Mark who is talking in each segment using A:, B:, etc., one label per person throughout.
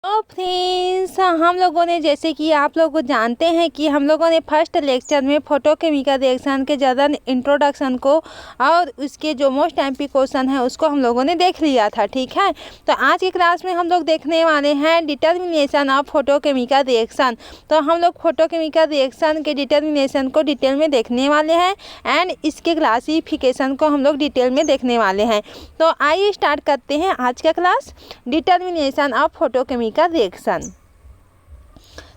A: तो फ्रेंड्स, हम लोगों ने जैसे कि आप लोग जानते हैं कि हम लोगों ने फर्स्ट लेक्चर में फोटोकेमिकल रिएक्शन के ज़्यादा इंट्रोडक्शन को और उसके जो मोस्ट एमपी क्वेश्चन है उसको हम लोगों ने देख लिया था। ठीक है, तो आज की क्लास में हम लोग देखने वाले हैं डिटर्मिनेशन ऑफ फोटोकेमिकल रिएक्शन। तो हम लोग फोटोकेमिकल रिएक्शन के डिटर्मिनेशन को डिटेल में देखने वाले हैं एंड इसके क्लासिफिकेशन को हम लोग डिटेल में देखने वाले हैं। तो आइए स्टार्ट करते हैं आज का class, determination of photochemical reaction.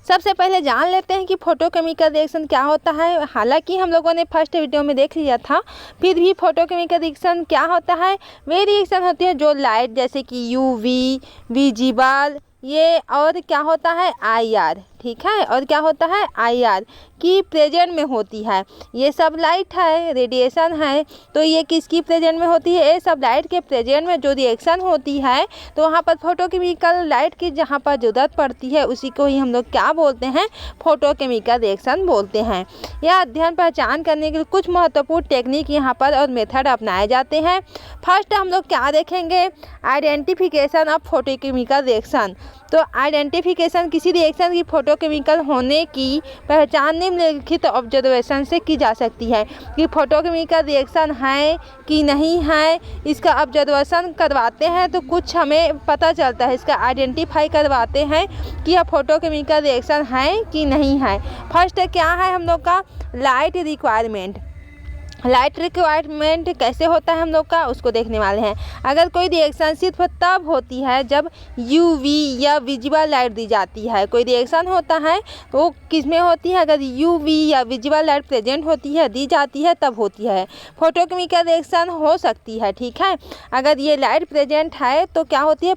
A: सबसे पहले जान लेते हैं कि फोटोकेमिकल रिएक्शन क्या होता है। हालांकि हम लोगों ने फर्स्ट वीडियो में देख लिया था, फिर भी फोटोकेमिकल रिएक्शन क्या होता है। वे रिएक्शन होती है जो लाइट जैसे कि यूवी, विजिबल, ये और क्या होता है आईआर। ठीक है, और क्या होता है आईआर की प्रेजेंट में होती है। ये सब लाइट है, रेडिएशन है, तो ये किसकी प्रेजेंट में होती है। ये सब लाइट के प्रेजेंट में जो रिएक्शन होती है तो वहाँ पर फोटोकेमिकल लाइट की जहाँ पर ज़रूरत पड़ती है उसी को ही हम लोग क्या बोलते हैं, फोटोकेमिकल रिएक्शन बोलते हैं। यह अध्ययन पहचान करने के लिए कुछ महत्वपूर्ण टेक्निक यहाँ पर और मेथड अपनाए जाते हैं। फर्स्ट हम लोग क्या देखेंगे, आइडेंटिफिकेशन ऑफ फोटोकेमिकल रिएक्शन। तो आइडेंटिफिकेशन किसी रिएक्शन की फोटोकेमिकल होने की पहचान निम्नलिखित ऑब्जर्वेशन से की जा सकती है कि फोटोकेमिकल रिएक्शन है कि नहीं है। इसका ऑब्जर्वेशन करवाते हैं तो कुछ हमें पता चलता है, इसका आइडेंटिफाई करवाते हैं कि यह फोटोकेमिकल रिएक्शन है कि नहीं है। फर्स्ट क्या है हम लोग का, लाइट रिक्वायरमेंट। लाइट रिक्वायरमेंट कैसे होता है हम लोग का उसको देखने वाले हैं। अगर कोई रिएक्शन सिर्फ तब होती है जब यूवी या विजिबल लाइट दी जाती है। कोई रिएक्शन होता है तो वो किस में होती है, अगर यूवी या विजिबल लाइट प्रेजेंट होती है, दी जाती है, तब होती है फोटोकेमिकल रिएक्शन हो सकती है। ठीक है, अगर ये लाइट प्रेजेंट है तो क्या होती है,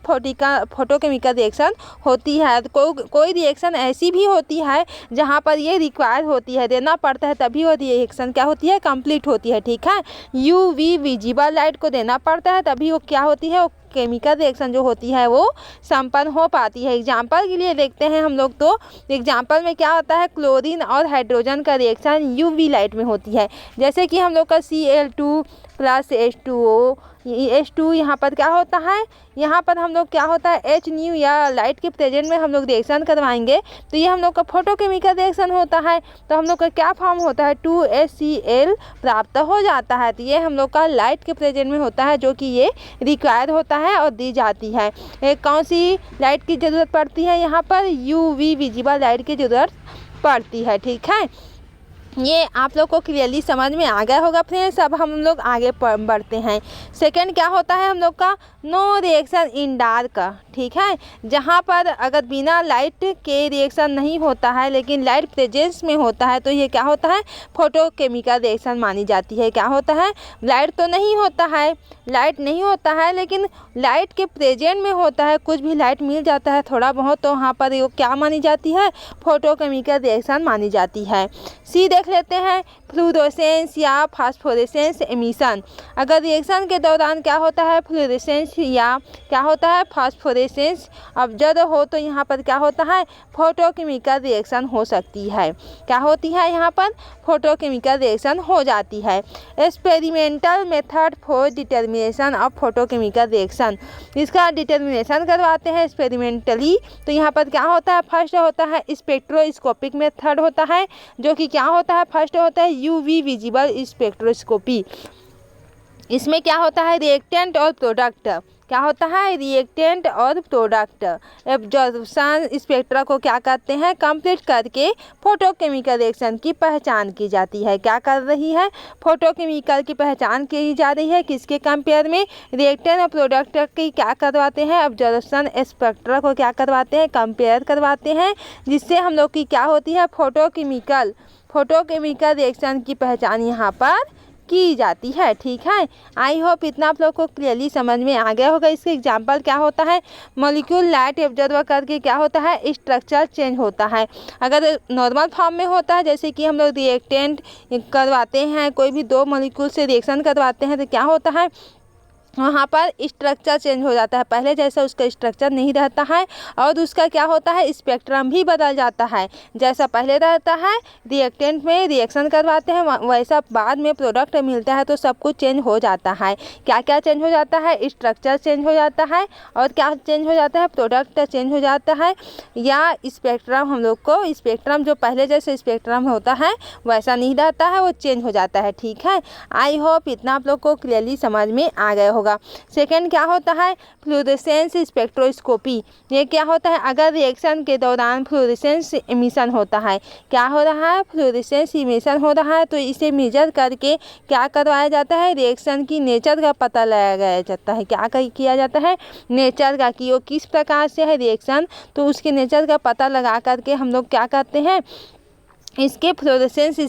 A: फोटोकेमिकल रिएक्शन होती है। कोई रिएक्शन ऐसी भी होती है जहाँ पर ये रिक्वायर होती है, देना पड़ता है, तभी वो रिएक्शन क्या होती है, कंप्लीट होती है। ठीक है, यूवी विजिबल लाइट को देना पड़ता है तभी वो क्या होती है, वो केमिकल रिएक्शन जो होती है वो संपन्न हो पाती है। एग्जाम्पल के लिए देखते हैं हम लोग, तो एग्जाम्पल में क्या होता है, क्लोरीन और हाइड्रोजन का रिएक्शन यूवी लाइट में होती है। जैसे कि हम लोग का Cl2 + H2O, H2 यहाँ पर क्या होता है, यहाँ पर हम लोग क्या होता है H न्यू या लाइट के प्रेजेंट में हम लोग रिएक्शन करवाएंगे तो ये हम लोग का फोटोकेमिकल रिएक्शन होता है। तो हम लोग का क्या फॉर्म होता है, 2HCl प्राप्त हो जाता है। तो ये हम लोग का लाइट के प्रेजेंट में होता है जो कि ये रिक्वायर होता है और दी जाती है। कौन सी लाइट की ज़रूरत पड़ती है, यहाँ पर यूवी विजिबल लाइट की ज़रूरत पड़ती है। ठीक है, ये आप लोग को क्लियरली समझ में आ गया होगा फ्रेंड्स। अब हम लोग आगे बढ़ते हैं। सेकंड क्या होता है हम लोग का, नो रिएक्शन इन डार्क। ठीक है, जहाँ पर अगर बिना लाइट के रिएक्शन नहीं होता है लेकिन लाइट प्रेजेंस में होता है तो ये क्या होता है, फोटोकेमिकल रिएक्शन मानी जाती है। क्या होता है, लाइट तो नहीं होता है, लाइट नहीं होता है लेकिन लाइट के प्रेजेंट में होता है, कुछ भी लाइट मिल जाता है थोड़ा बहुत, तो वहाँ पर वो क्या मानी जाती है, फोटोकेमिकल रिएक्शन मानी जाती है। सी देख लेते हैं, फ्लूरोसेंस या फास्फोरेसेंस एमिशन। अगर रिएक्शन के दौरान क्या होता है, फ्लूरोसेंस या क्या होता है, फास्फोरेसेंस ऑब्जर्व हो तो यहाँ पर क्या होता है, फोटोकेमिकल रिएक्शन हो सकती है। क्या होती है यहाँ पर, फोटोकेमिकल रिएक्शन हो जाती है। Experimental method for determination of photochemical reaction, इसका डिटर्मिनेशन करवाते हैं एक्सपेरिमेंटली। तो यहाँ पर क्या होता है, फर्स्ट होता है स्पेक्ट्रोस्कोपिक मेथड होता है जो कि क्या होता है, फर्स्ट होता है यूवी विजिबल स्पेक्ट्रोस्कोपी। इसमें क्या होता है, रिएक्टेंट और प्रोडक्ट, क्या होता है, रिएक्टेंट और प्रोडक्ट एब्जॉर्प्शन स्पेक्ट्रा को क्या करते हैं, कंप्लीट करके फोटोकेमिकल रिएक्शन की पहचान की जाती है। क्या कर रही है, फोटोकेमिकल की पहचान की जा रही है, किसके कंपेयर में, रिएक्टेंट और प्रोडक्ट की क्या करवाते हैं, एब्जॉर्प्शन स्पेक्ट्रा को क्या करवाते हैं, कंपेयर करवाते हैं, जिससे हम लोग की क्या होती है, फोटोकेमिकल रिएक्शन की पहचान यहाँ पर की जाती है। ठीक है, आई होप इतना आप लोग को क्लियरली समझ में आ गया होगा। इसके एग्जांपल क्या होता है, मॉलिक्यूल लाइट ऑब्जर्व करके क्या होता है, स्ट्रक्चर चेंज होता है। अगर नॉर्मल फॉर्म में होता है, जैसे कि हम लोग रिएक्टेंट करवाते हैं, कोई भी दो मॉलिक्यूल से रिएक्शन करवाते हैं तो क्या होता है, वहाँ पर स्ट्रक्चर चेंज हो जाता है, पहले जैसा उसका स्ट्रक्चर नहीं रहता है और उसका क्या होता है स्पेक्ट्रम भी बदल जाता है। जैसा पहले रहता है रिएक्टेंट में रिएक्शन करवाते हैं वैसा बाद में प्रोडक्ट मिलता है तो सब कुछ चेंज हो जाता है। क्या क्या चेंज हो जाता है, स्ट्रक्चर चेंज हो जाता है और क्या चेंज हो जाता है, प्रोडक्ट चेंज हो जाता है या स्पेक्ट्रम। हम लोग को स्पेक्ट्रम जो पहले जैसे स्पेक्ट्रम होता है वैसा नहीं रहता है, वो चेंज हो जाता है। ठीक है, आई होप इतना आप लोग को क्लियरली समझ में आ गया होगा। सेकेंड क्या होता है फ्लोरेसेंस स्पेक्ट्रोस्कोपी। ये क्या होता है, अगर रिएक्शन के दौरान फ्लोरेसेंस इमिशन होता है, क्या हो रहा है फ्लोरेसेंस इमिशन हो रहा है तो इसे मेजर करके क्या करवाया जाता है, रिएक्शन की नेचर का पता लगाया जाता है। क्या किया जाता है, नेचर का, कि वो किस प्रकार से है रिएक्शन, तो उसके नेचर का पता लगा करके हम लोग क्या करते हैं इसके फ्लोरेसेंस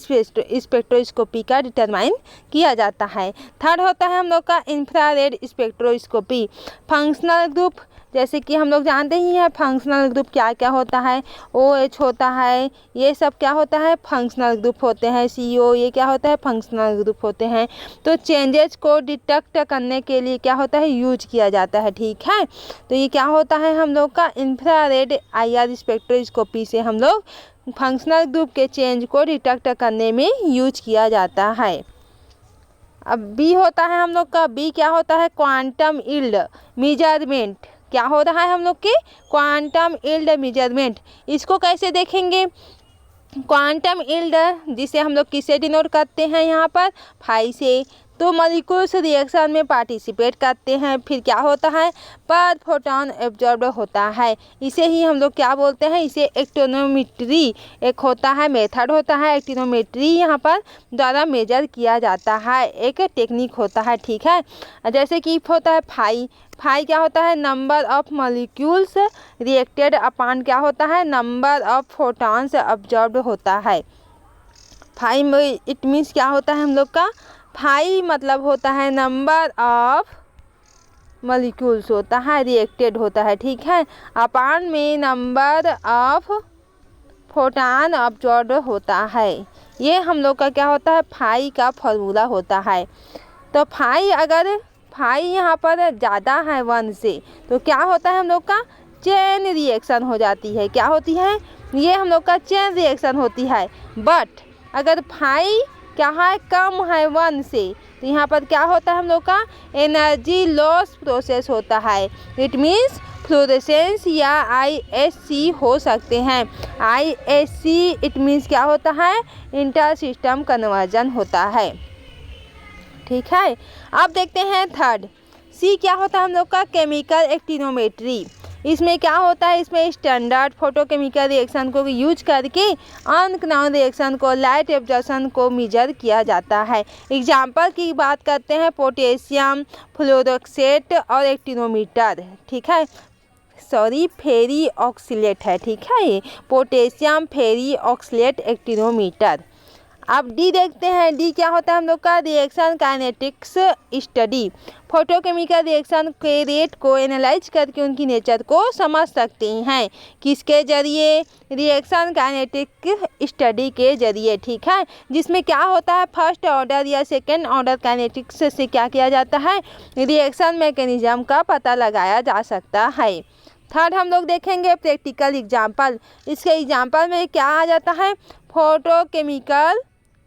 A: स्पेक्ट्रोस्कोपी का डिटरमाइन किया जाता है। थर्ड होता है हम लोग का इंफ्रारेड स्पेक्ट्रोस्कोपी। फंक्शनल ग्रुप, जैसे कि हम लोग जानते ही हैं फंक्शनल ग्रुप क्या क्या होता है, OH होता है, ये सब क्या होता है फंक्शनल ग्रुप होते हैं। CO ये क्या होता है फंक्शनल ग्रुप होते हैं। तो चेंजेस को डिटेक्ट करने के लिए क्या होता है यूज किया जाता है। ठीक है, तो ये क्या होता है हम लोग का इंफ्रारेड IR स्पेक्ट्रोस्कोपी से हम लोग फंक्शनल ग्रुप के चेंज को डिटेक्ट करने में यूज किया जाता है। अब बी होता है हम लोग का, बी क्या होता है क्वांटम यील्ड मेजरमेंट। क्या हो रहा है हम लोग के क्वांटम यील्ड मेजरमेंट। इसको कैसे देखेंगे, क्वांटम यील्ड जिसे हम लोग किससे डिनोट करते हैं यहाँ पर फाई से। तो मॉलिक्यूल्स रिएक्शन में पार्टिसिपेट करते हैं, फिर क्या होता है पर फोटोन एब्जॉर्ब होता है। इसे ही हम लोग क्या बोलते हैं, इसे एक्टिनोमेट्री एक होता है मेथड होता है, एक्टिनोमेट्री यहाँ पर द्वारा मेजर किया जाता है, एक टेक्निक होता है। ठीक है, जैसे कि होता है फाई, फाई क्या होता है number of molecules reacted upon क्या होता है नंबर ऑफ फोटॉन्स अब्जॉर्ब होता है। फाई में इट मीन्स क्या होता है हम लोग का, फाई मतलब होता है नंबर ऑफ मॉलिक्यूल्स होता है रिएक्टेड होता है। ठीक है, अपॉन में नंबर ऑफ फोटॉन अब्जॉर्ब होता है। ये हम लोग का क्या होता है फाई का फॉर्मूला होता है। तो फाई अगर फाई यहाँ पर ज़्यादा है 1 से तो क्या होता है हम लोग का चेन रिएक्शन हो जाती है। क्या होती है, ये हम लोग का चेन रिएक्शन होती है। बट अगर फाई क्या है कम है 1 से तो यहाँ पर क्या होता है हम लोग का एनर्जी लॉस प्रोसेस होता है। इट मीन्स फ्लोरेसेंस या ISC हो सकते हैं। ISC इट मीन्स क्या होता है इंटर सिस्टम कन्वर्जन होता है। ठीक है, अब देखते हैं थर्ड C क्या होता है हम लोग का केमिकल एक्टिनोमेट्री। इसमें क्या होता है, इसमें स्टैंडर्ड फोटोकेमिकल रिएक्शन को यूज करके अनकनाउन रिएक्शन को लाइट एब्जॉर्प्शन को मेजर किया जाता है। एग्जाम्पल की बात करते हैं पोटेशियम फ्लोरोक्सेट और एक्टिनोमीटर। ठीक है, सॉरी फेरी ऑक्सीलेट है। ठीक है, ये पोटेशियम फेरी ऑक्सीलेट एक्टिनोमीटर। अब डी देखते हैं, डी क्या होता है हम लोग का reaction kinetics study. Photochemical reaction के रेट को एनालाइज करके उनकी नेचर को समझ सकते हैं किसके जरिए, रिएक्शन काइनेटिक स्टडी के जरिए। ठीक है, जिसमें क्या होता है फर्स्ट ऑर्डर या सेकेंड ऑर्डर काइनेटिक्स से क्या किया जाता है रिएक्शन मैकेनिज्म का पता लगाया जा सकता है। थर्ड हम लोग देखेंगे प्रैक्टिकल एग्जाम्पल। इसके एग्जाम्पल में क्या आ जाता है photochemical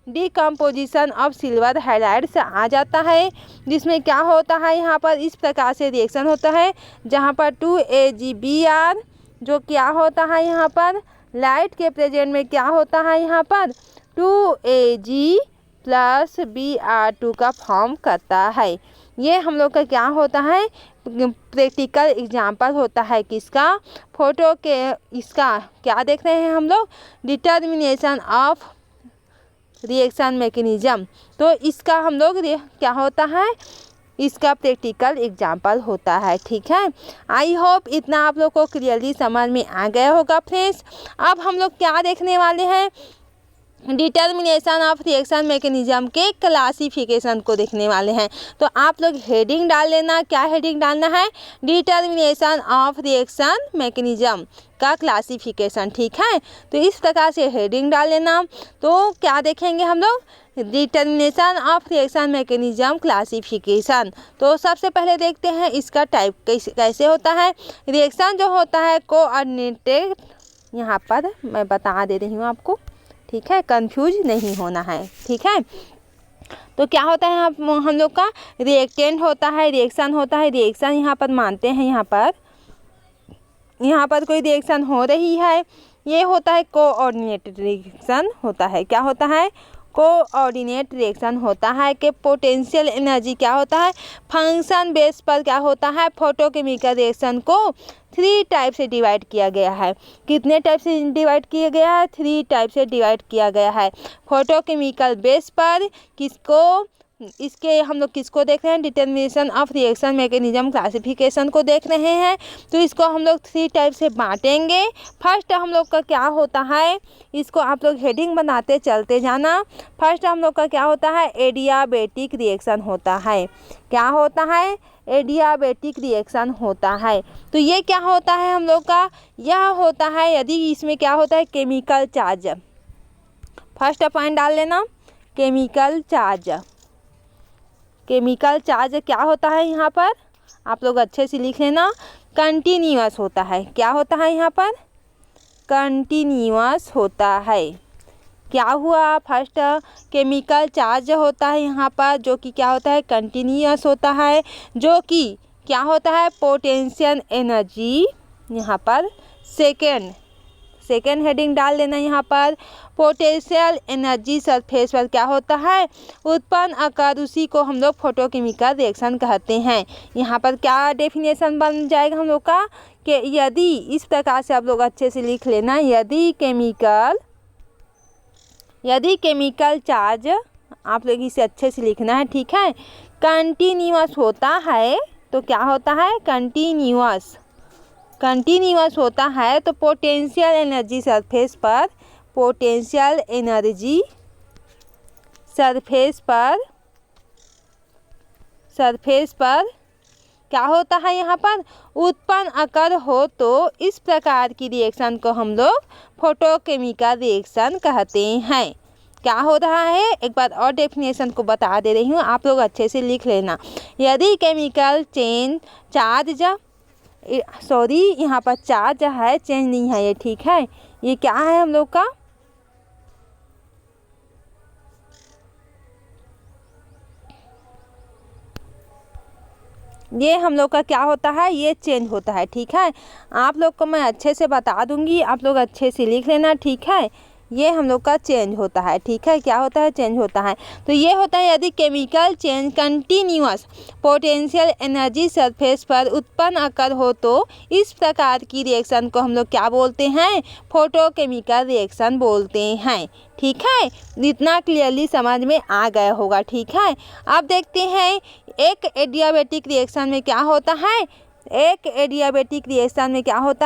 A: decomposition of silver halides आ जाता है, जिसमें क्या होता है यहाँ पर इस प्रकार से रिएक्शन होता है जहाँ पर 2AgBr जो क्या होता है यहाँ पर लाइट के प्रेजेंट में क्या होता है यहाँ पर 2Ag प्लस Br2 का फॉर्म करता है। ये हम लोग का क्या होता है प्रैक्टिकल एग्जाम्पल होता है किसका फोटो के। इसका क्या देख रहे हैं हम लोग डिटर्मिनेशन ऑफ रिएक्शन मैकेनिज्म। तो इसका हम लोग क्या होता है इसका प्रैक्टिकल एग्जाम्पल होता है। ठीक है, आई होप इतना आप लोग को क्लियरली समझ में आ गया होगा फ्रेंड्स। अब हम लोग क्या देखने वाले हैं डिटर्मिनेशन ऑफ रिएक्शन मैकेनिज्म के क्लासिफिकेशन को देखने वाले हैं। तो आप लोग हेडिंग डाल लेना। क्या हेडिंग डालना है? डिटर्मिनेशन ऑफ रिएक्शन मैकेनिज्म का क्लासिफिकेशन। ठीक है, तो इस प्रकार से हेडिंग डाल लेना। तो क्या देखेंगे हम लोग? Determination of reaction mechanism classification. तो सबसे पहले देखते हैं इसका टाइप कैसे होता है। रिएक्शन जो होता है कोऑर्डिनेटेड, यहाँ पर मैं बता दे रही हूँ आपको, ठीक है, कंफ्यूज नहीं होना है। ठीक है, तो क्या होता है हम लोग का? रिएक्टेंट होता है, रिएक्शन होता है। रिएक्शन यहाँ पर मानते हैं, यहाँ पर कोई रिएक्शन हो रही है, ये होता है कोऑर्डिनेटेड रिएक्शन होता है। क्या होता है? कोऑर्डिनेट रिएक्शन होता है कि पोटेंशियल एनर्जी क्या होता है? फंक्शन बेस पर क्या होता है? फोटोकेमिकल रिएक्शन को 3 टाइप से डिवाइड किया गया है। कितने टाइप से डिवाइड किया गया है? 3 टाइप से डिवाइड किया गया है। फोटोकेमिकल बेस पर किसको, इसके हम लोग किसको देख रहे हैं? Determination of reaction mechanism classification को देख रहे हैं। तो इसको हम लोग 3 टाइप से बांटेंगे। फर्स्ट हम लोग का क्या होता है, इसको आप लोग हेडिंग बनाते चलते जाना। फर्स्ट हम लोग का क्या होता है? एडियाबेटिक रिएक्शन होता है। क्या होता है? एडियाबेटिक रिएक्शन होता है। तो ये क्या होता है हम लोग का? यह होता है यदि इसमें क्या होता है? Chemical charge. फर्स्ट पॉइंट डाल लेना, केमिकल चार्ज। केमिकल चार्ज क्या होता है यहाँ पर? आप लोग अच्छे से लिख लेना। कंटिन्यूअस होता है। क्या होता है यहाँ पर? कंटिन्यूअस होता है। क्या हुआ? फर्स्ट केमिकल चार्ज होता है यहाँ पर, जो कि क्या होता है? कंटिन्यूअस होता है, जो कि क्या होता है? Potential energy. यहाँ पर सेकेंड हेडिंग डाल देना। यहाँ पर पोटेंशियल एनर्जी सरफेस पर क्या होता है? उत्पन्न आकर, उसी को हम लोग फोटोकेमिकल रिएक्शन कहते हैं। यहाँ पर क्या डेफिनेशन बन जाएगा हम लोग का? कि यदि, इस प्रकार से आप लोग अच्छे से लिख लेना, यदि केमिकल चार्ज, आप लोग इसे अच्छे से लिखना है। ठीक है, कंटिन्यूअस होता है। तो क्या होता है? कंटिन्यूअस होता है तो पोटेंशियल एनर्जी सरफेस पर क्या होता है? यहाँ पर उत्पन्न अगर हो तो इस प्रकार की रिएक्शन को हम लोग फोटोकेमिकल रिएक्शन कहते हैं। क्या हो रहा है? एक बार और डेफिनेशन को बता दे रही हूँ, आप लोग अच्छे से लिख लेना। यदि केमिकल चार्ज, यहाँ पर चार्ज है, चेंज नहीं है ये। ठीक है, ये क्या है हम लोग का? ये हम लोग का क्या होता है? ये चेंज होता है। ठीक है, आप लोग को मैं अच्छे से बता दूंगी, आप लोग अच्छे से लिख लेना। ठीक है, ये हम लोग का चेंज होता है। ठीक है, क्या होता है? चेंज होता है। तो ये होता है यदि chemical change continuous potential energy surface पर उत्पन्न अकर हो तो इस प्रकार की रिएक्शन को हम लोग क्या बोलते हैं? फोटोकेमिकल रिएक्शन बोलते हैं। ठीक है, इतना क्लियरली समझ में आ गया होगा। ठीक है, अब देखते हैं एक एडियाबेटिक रिएक्शन में क्या होता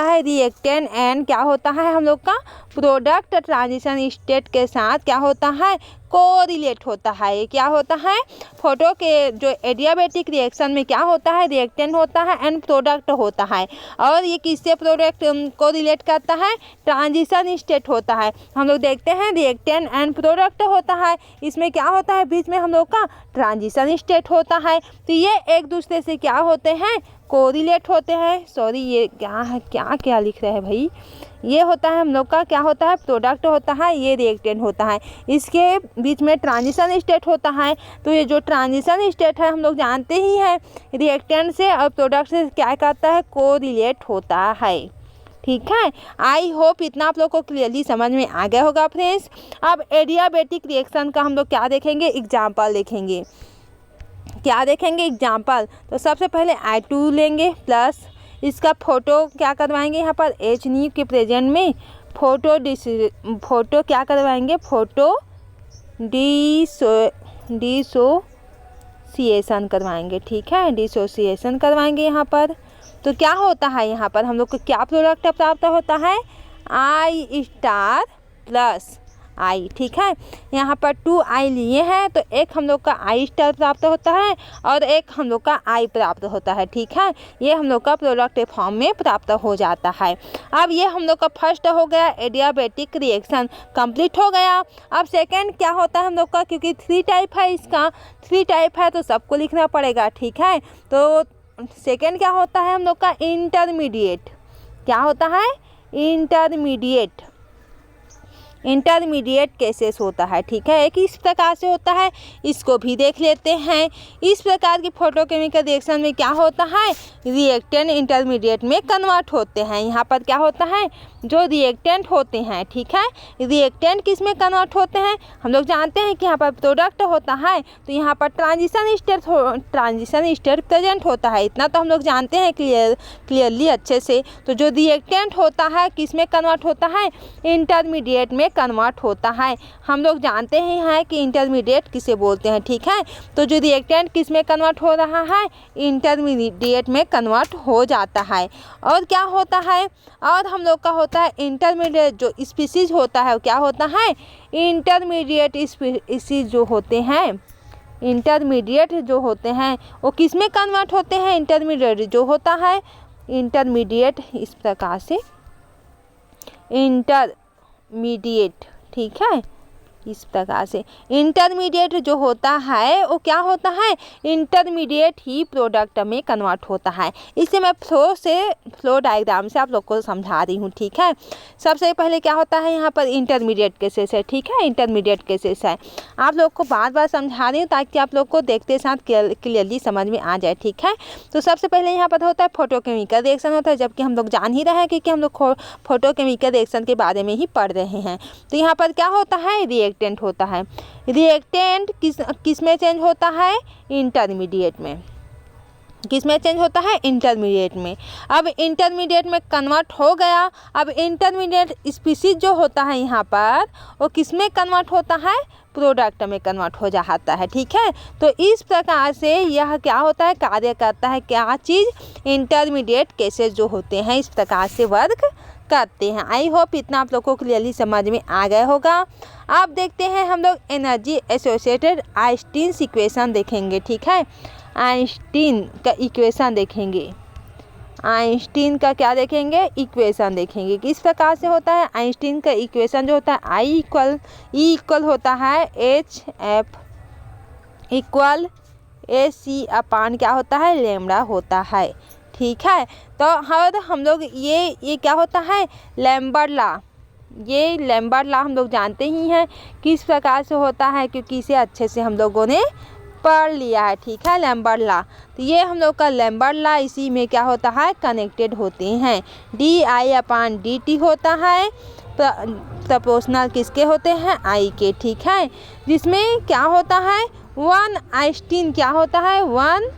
A: है। रिएक्टेंट एंड क्या होता है हम लोग का? प्रोडक्ट ट्रांजिशन स्टेट के साथ क्या होता है? कोरिलेट होता है। क्या होता है? फोटो के जो एडियाबेटिक रिएक्शन में क्या होता है? रिएक्टेंट होता है एंड प्रोडक्ट होता है। और ये किससे प्रोडक्ट को रिलेट करता है? ट्रांजिशन स्टेट होता है। हम लोग देखते हैं रिएक्टेंट एंड प्रोडक्ट होता है, इसमें क्या होता है? बीच में हम लोग का ट्रांजिशन स्टेट होता है। तो ये एक दूसरे से क्या होते हैं? कोरिलेट होते हैं। सॉरी, ये क्या है? क्या लिख रहे हैं भाई? ये होता है हम लोग का क्या होता है? प्रोडक्ट होता है, ये रिएक्टेंट होता है, इसके बीच में ट्रांजिशन स्टेट होता है। तो ये जो ट्रांजिशन स्टेट है हम लोग जानते ही हैं, रिएक्टेंट से और प्रोडक्ट से क्या करता है? कोरिलेट होता है। ठीक है, आई होप इतना आप लोग को क्लियरली समझ में आ गया होगा फ्रेंड्स। अब एडियाबेटिक रिएक्शन का हम लोग क्या देखेंगे? एग्जाम्पल देखेंगे। क्या देखेंगे? एग्जाम्पल। तो सबसे पहले I2 लेंगे प्लस इसका फोटो क्या करवाएंगे? यहाँ पर HNU के प्रेजेंट में फोटो क्या करवाएंगे? फोटो डिसोसिएशन करवाएंगे। ठीक है, डिसोसिएशन करवाएंगे यहाँ पर। तो क्या होता है यहाँ पर? हम लोग को क्या प्रोडक्ट प्राप्त होता है? I स्टार प्लस आई। ठीक है, यहाँ पर 2 आई लिए हैं तो एक हम लोग का आई स्टार प्राप्त होता है और एक हम लोग का आई प्राप्त होता है। ठीक है, ये हम लोग का प्रोडक्ट फॉर्म में प्राप्त हो जाता है। अब ये हम लोग का फर्स्ट हो गया, एडियाबेटिक रिएक्शन कंप्लीट हो गया। अब सेकेंड क्या होता है हम लोग का, क्योंकि 3 टाइप है, इसका 3 टाइप है तो सबको लिखना पड़ेगा। ठीक है, तो सेकेंड क्या होता है हम लोग का, इंटरमीडिएट। क्या होता है, इंटरमीडिएट केसेस होता है। ठीक है, एक इस प्रकार से होता है, इसको भी देख लेते हैं। इस प्रकार की फोटोकेमिकल रिएक्शन में क्या होता है, रिएक्टेंट इंटरमीडिएट में कन्वर्ट होते हैं। यहाँ पर क्या होता है, जो रिएक्टेंट होते हैं, ठीक है, रिएक्टेंट किस में कन्वर्ट होते हैं, हम लोग जानते हैं कि यहाँ पर प्रोडक्ट होता है तो यहाँ पर ट्रांजिशन स्टेट प्रेजेंट होता है। इतना तो हम लोग जानते हैं क्लियरली अच्छे से। तो जो रिएक्टेंट होता है किस में कन्वर्ट होता है, इंटरमीडिएट में कन्वर्ट होता है। हम लोग जानते ही हैं कि इंटरमीडिएट किसे बोलते हैं। ठीक है, तो जो रिएक्टेंट किस में कन्वर्ट हो रहा है, इंटरमीडिएट में कन्वर्ट हो जाता है। और क्या होता है, और हम लोग का होता है इंटरमीडिएट जो स्पीसीज होता है, क्या होता है, इंटरमीडिएट स्पीसीज जो होते हैं, इंटरमीडिएट जो होते हैं वो किस में कन्वर्ट होते हैं, इंटरमीडिएट जो होता है, इंटरमीडिएट इस प्रकार से इंटरमीडिएट, ठीक है, इस प्रकार से इंटरमीडिएट जो होता है वो क्या होता है, इंटरमीडिएट ही प्रोडक्ट में कन्वर्ट होता है। इसे मैं फ्लो डायग्राम से आप लोग को समझा रही हूँ। ठीक है, सबसे पहले क्या होता है, यहाँ पर इंटरमीडिएट केसेस है। ठीक है, इंटरमीडिएट केसेस है, आप लोग को बार बार समझा रही हूँ ताकि आप लोग को देखते साथ क्लियरली समझ में आ जाए। ठीक है, तो सबसे पहले यहाँ पर होता है फोटोकेमिकल रिएक्शन होता है, जबकि हम लोग जान ही रहे हैं कि हम लोग फोटोकेमिकल रिएक्शन के बारे में ही पढ़ रहे हैं। तो यहाँ पर क्या होता है, रिएक्टेंट होता है। रिएक्टेंट किस में चेंज होता है, इंटरमीडिएट में। किस में चेंज होता है, इंटरमीडिएट में। अब इंटरमीडिएट में कन्वर्ट हो गया। अब इंटरमीडिएट स्पीसीज जो होता है यहाँ पर वो किस में कन्वर्ट होता है, प्रोडक्ट में कन्वर्ट हो जाता है। ठीक है, तो इस प्रकार से यह क्या होता है, कार्य करता है, क्या चीज़, इंटरमीडिएट केसेस जो होते हैं इस प्रकार से वर्क करते हैं। आई होप इतना आप लोग को क्लियरली समझ में आ गया होगा। आप देखते हैं हम लोग एनर्जी एसोसिएटेड आइंस्टीन इक्वेशन देखेंगे। ठीक है, आइंस्टीन का इक्वेशन देखेंगे, आइंस्टीन का क्या देखेंगे, इक्वेशन देखेंगे किस प्रकार से होता है। आइंस्टीन का इक्वेशन जो होता है, आई इक्वल होता है HF इक्वल AC अपान क्या होता है, लैम्डा होता है। ठीक है, तो हम लोग ये क्या होता है, लैम्बर्ट लॉ, ये लैम्बर्ट लॉ हम लोग जानते ही हैं किस प्रकार से होता है, क्योंकि इसे अच्छे से हम लोगों ने पढ़ लिया है। ठीक है, लैम्बर्ट लॉ, तो ये हम लोग का लैम्बर्ट लॉ, इसी में क्या होता है, कनेक्टेड होते हैं। DI/dt होता है, प्रोपोर्शनल किसके होते हैं, I के। ठीक है, जिसमें क्या होता है, 1 आइंस्टीन क्या होता है, 1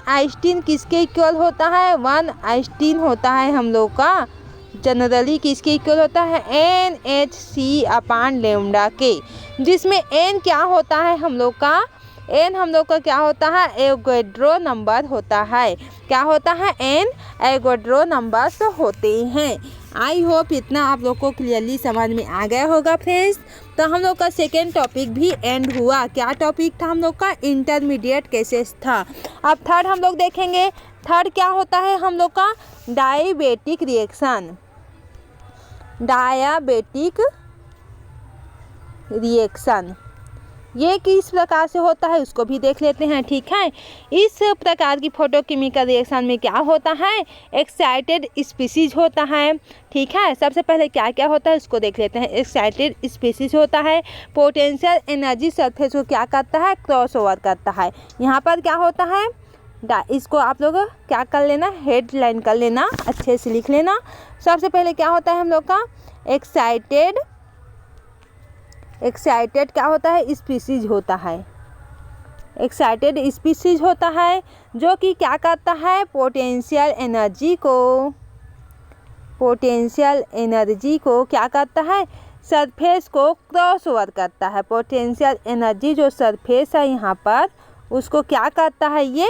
A: आइंस्टीन किसके इक्वल होता है, 1 आइंस्टीन होता है हम लोग का जनरली किसके इक्वल होता है, NHC अपान लैम्डा के, जिसमें n क्या होता है हम लोग का, n हम लोग का क्या होता है, एवोगैड्रो नंबर होता है। क्या होता है, n एवोगैड्रो नंबर्स होते हैं। आई होप इतना आप लोग को क्लियरली समझ में आ गया होगा फ्रेंड्स। तो हम लोग का सेकेंड टॉपिक भी एंड हुआ। क्या टॉपिक था हम लोग का, इंटरमीडिएट केसेस था। अब थर्ड हम लोग देखेंगे। थर्ड क्या होता है हम लोग का, डायबेटिक रिएक्शन। डायबेटिक रिएक्शन ये किस प्रकार से होता है उसको भी देख लेते हैं। ठीक है, इस प्रकार की फोटोकेमिकल रिएक्शन में क्या होता है, एक्साइटेड स्पीसीज होता है। ठीक है, सबसे पहले क्या क्या होता है उसको देख लेते हैं। एक्साइटेड स्पीसीज होता है, पोटेंशियल एनर्जी सरफेस को क्या करता है, क्रॉस ओवर करता है। यहाँ पर क्या होता है, इसको आप लोग क्या कर लेना, हेडलाइन कर लेना, अच्छे से लिख लेना। सबसे पहले क्या होता है हम लोग का, एक्साइटेड क्या होता है, स्पीसीज होता है। एक्साइटेड स्पीसीज होता है जो कि क्या करता है, पोटेंशियल एनर्जी को क्या करता है, सरफेस को क्रॉस ओवर करता है। पोटेंशियल एनर्जी जो सरफेस है यहाँ पर उसको क्या करता है, ये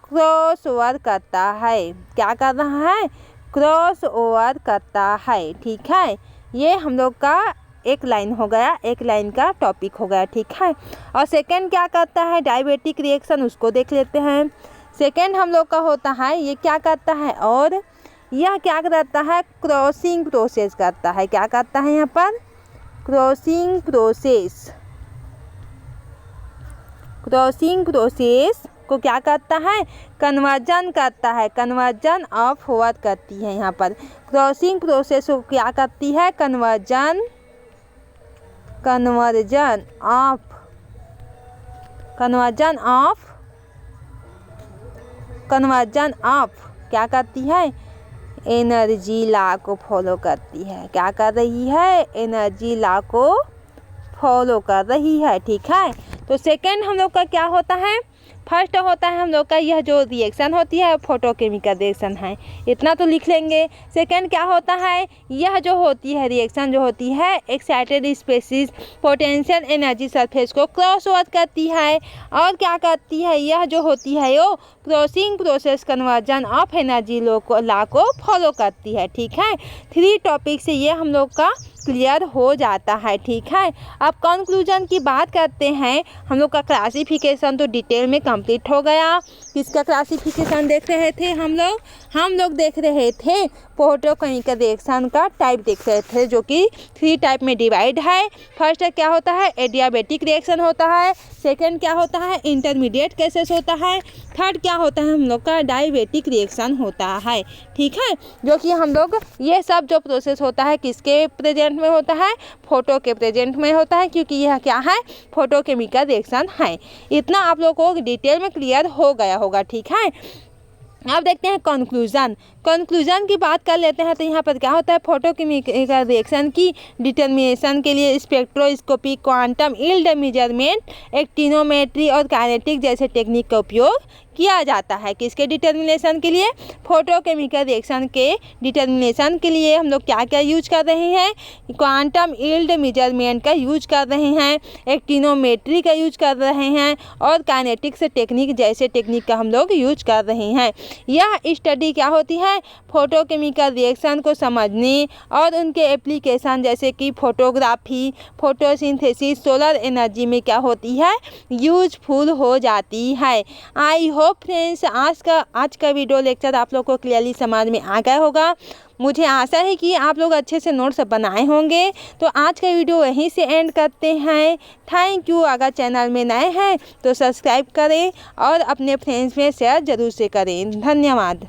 A: क्रॉस ओवर करता है। क्या कर रहा है, क्रॉस ओवर करता है। ठीक है, ये हम लोग का एक लाइन हो गया, एक लाइन का टॉपिक हो गया, ठीक है। और सेकंड क्या करता है, डायबेटिक रिएक्शन, उसको देख लेते हैं। सेकंड हम लोग का होता है, ये क्या करता है, और यह क्या करता है, क्रॉसिंग प्रोसेस करता है। क्या करता है यहाँ पर, क्रॉसिंग प्रोसेस। क्रॉसिंग प्रोसेस को क्या करता है, कन्वर्जन करता है, कन्वर्जन ऑफ वर्क करती है। यहाँ पर क्रॉसिंग प्रोसेस को क्या करती है, कन्वर्जन ऑफ क्या करती है, एनर्जी लॉ को फॉलो करती है। क्या कर रही है, एनर्जी लॉ को फॉलो कर रही है, ठीक है। तो सेकंड हम लोग का क्या होता है, फर्स्ट होता है हम लोग का यह जो रिएक्शन होती है फोटोकेमिकल रिएक्शन है, इतना तो लिख लेंगे। सेकंड क्या होता है, यह जो होती है रिएक्शन जो होती है excited species potential energy surface को क्रॉस ओवर करती है। और क्या करती है, यह जो होती है वो crossing process conversion of energy law को फॉलो करती है, ठीक है। 3 टॉपिक से ये हम लोग का क्लियर हो जाता है, ठीक है। अब कंक्लूजन की बात करते हैं। हम लोग का क्लासिफिकेशन तो डिटेल में कंप्लीट हो गया। किसका क्लासिफिकेशन देख रहे थे हम लोग देख रहे थे फोटोकेमिकल रिएक्शन का टाइप देख रहे थे, जो कि 3 टाइप में डिवाइड है। फर्स्ट क्या होता है, एडियाबेटिक रिएक्शन होता है। सेकंड क्या होता है, इंटरमीडिएट केसेस होता है। थर्ड क्या होता है, हम लोग का डायबेटिक रिएक्शन होता है, ठीक है। जो कि हम लोग ये सब जो प्रोसेस होता है किसके प्रेजेंट में होता है, फोटो के प्रेजेंट में होता है, क्योंकि यह क्या है, फोटोकेमिकल रिएक्शन है। इतना आप लोग को डिटेल में क्लियर हो गया होगा, ठीक है। अब देखते हैं कंक्लूजन की बात कर लेते हैं। तो यहाँ पर क्या होता है, फोटोकेमिकल रिएक्शन की डिटर्मिनेशन के लिए स्पेक्ट्रोस्कोपी, क्वांटम यील्ड मेजरमेंट, एक्टिनोमेट्री और काइनेटिक जैसे टेक्निक का उपयोग किया जाता है। किसके डिटर्मिनेशन के लिए, फोटोकेमिकल रिएक्शन के डिटर्मिनेशन के लिए हम लोग क्या क्या यूज कर रहे हैं, क्वांटम यील्ड मेजरमेंट का यूज कर रहे हैं, एक्टिनोमेट्री का यूज कर रहे हैं और काइनेटिक्स टेक्निक जैसे टेक्निक का हम लोग यूज कर रहे हैं। यह स्टडी क्या होती है, फोटोकेमिकल रिएक्शन को समझने और उनके एप्लीकेशन जैसे कि फोटोग्राफी, फोटोसिंथेसिस, सोलर एनर्जी में क्या होती है, यूजफुल हो जाती है। आई होप फ्रेंड्स आज का वीडियो लेक्चर आप लोग को क्लियरली समझ में आ गया होगा। मुझे आशा है कि आप लोग अच्छे से नोट्स बनाए होंगे। तो आज का वीडियो यहीं से एंड करते हैं। Thank you. अगर चैनल में नए हैं तो सब्सक्राइब करें और अपने फ्रेंड्स में शेयर ज़रूर से करें। धन्यवाद।